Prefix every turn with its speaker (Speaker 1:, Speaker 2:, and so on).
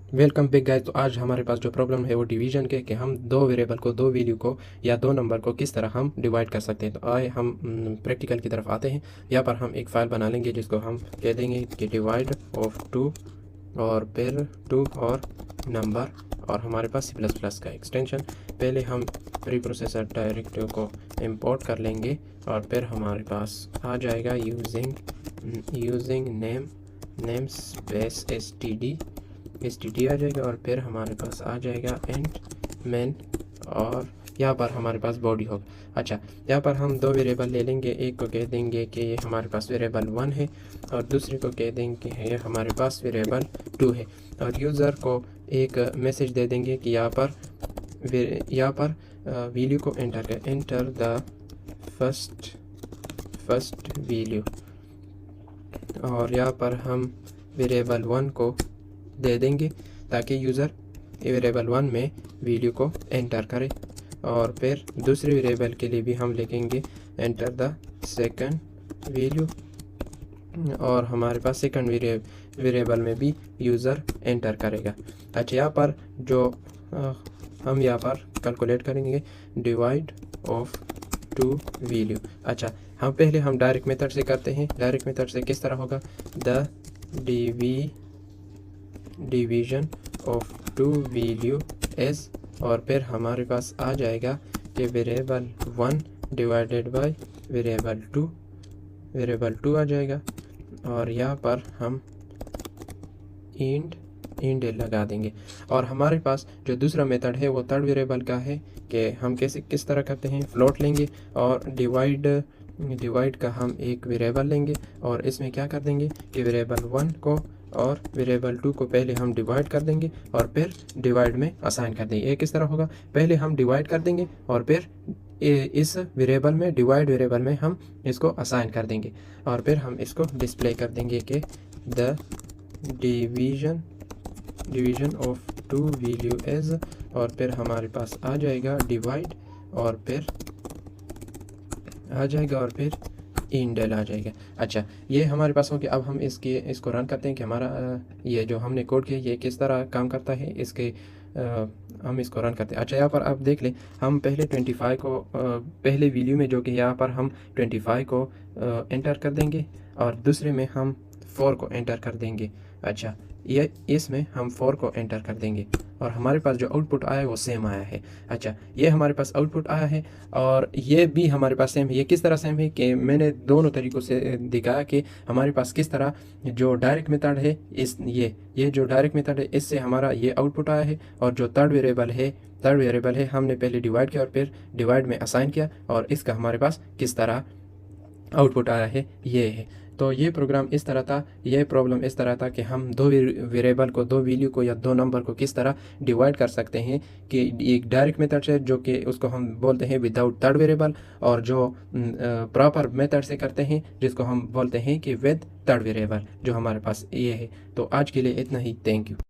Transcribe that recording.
Speaker 1: Welcome back guys. तो आज हमारे पास जो प्रॉब्लम है वो डिवीजन के कि हम दो वेरिएबल को, दो वैल्यू को या दो नंबर को किस तरह हम डिवाइड कर सकते हैं। तो आए हम प्रैक्टिकल की तरफ आते हैं। यहाँ पर हम एक फ़ाइल बना लेंगे जिसको हम कह देंगे कि डिवाइड ऑफ टू और फिर टू और नंबर, और हमारे पास सी प्लस प्लस का एक्सटेंशन। पहले हम प्री प्रोसेसर डायरेक्टिव को इंपोर्ट कर लेंगे और फिर हमारे पास आ जाएगा using namespace S T D आ जाएगा, और फिर हमारे पास आ जाएगा एंड मेन, और यहाँ पर हमारे पास बॉडी होगा। अच्छा, यहाँ पर हम दो वेरिएबल ले लेंगे। एक को कह देंगे कि ये हमारे पास वेरिएबल 1 है और दूसरे को कह देंगे कि ये हमारे पास वेरिएबल 2 है। और यूज़र को एक मैसेज दे देंगे कि यहाँ पर वैल्यू को एंटर करें, एंटर द फर्स्ट वैल्यू। और यहाँ पर हम वेरिएबल 1 को दे देंगे ताकि यूज़र वेरिएबल 1 में वैल्यू को एंटर करे। और फिर दूसरे वेरिएबल के लिए भी हम लिखेंगे एंटर द सेकंड वैल्यू, और हमारे पास सेकंड वेरिएबल में भी यूज़र एंटर करेगा। अच्छा, यहाँ पर जो हम यहाँ पर कैलकुलेट करेंगे डिवाइड ऑफ टू वैल्यू। अच्छा, हम पहले डायरेक्ट मेथड से करते हैं। डायरेक्ट मेथड से किस तरह होगा, the division of two values, और फिर हमारे पास आ जाएगा कि वेरिएबल 1 डिवाइडेड बाय वेरिएबल 2 आ जाएगा। और यहाँ पर हम इंड लगा देंगे। और हमारे पास जो दूसरा मेथड है वो थर्ड वेरिएबल का है कि हम किस तरह करते हैं, फ्लोट लेंगे और डिवाइड का हम एक वेरिएबल लेंगे और इसमें क्या कर देंगे कि वेरिएबल 1 को और वेरिएबल 2 को पहले हम डिवाइड कर देंगे और फिर डिवाइड में असाइन कर देंगे। ये किस तरह होगा, पहले हम डिवाइड कर देंगे और फिर इस वेरिएबल में, डिवाइड वेरिएबल में हम इसको असाइन कर देंगे और फिर हम इसको डिस्प्ले कर देंगे कि the division of two values, और फिर हमारे पास आ जाएगा डिवाइड और फिर इंडेल आ जाएगा। अच्छा, ये हमारे पास हो गया। अब हम इसको रन करते हैं कि हमारा ये जो हमने कोड किया ये किस तरह काम करता है। हम इसको रन करते हैं। अच्छा, यहाँ पर आप देख लें, हम पहले 25 को पहले वैल्यू में जो कि यहाँ पर हम 25 को एंटर कर देंगे और दूसरे में हम 4 को एंटर कर देंगे। अच्छा, ये इसमें हम 4 को एंटर कर देंगे और हमारे पास जो आउटपुट आया है वो सेम आया है। अच्छा, ये हमारे पास आउटपुट आया है और ये भी हमारे पास सेम है। ये किस तरह सेम है कि मैंने दोनों तरीक़ों से दिखाया कि हमारे पास किस तरह जो डायरेक्ट मेथड है, ये जो डायरेक्ट मेथड है इससे हमारा ये आउटपुट आया है, और जो थर्ड वेरिएबल है हमने पहले डिवाइड किया और फिर डिवाइड में असाइन किया, और इसका हमारे पास किस तरह आउटपुट आया है ये है। तो ये प्रोग्राम इस तरह था, ये प्रॉब्लम इस तरह था कि हम दो वेरिएबल को, दो वैल्यू को या दो नंबर को किस तरह डिवाइड कर सकते हैं कि एक डायरेक्ट मेथड से जो कि उसको हम बोलते हैं विदाउट थर्ड वेरिएबल, और जो प्रॉपर मेथड से करते हैं जिसको हम बोलते हैं कि विद थर्ड वेरिएबल, जो हमारे पास ये है। तो आज के लिए इतना ही। Thank you.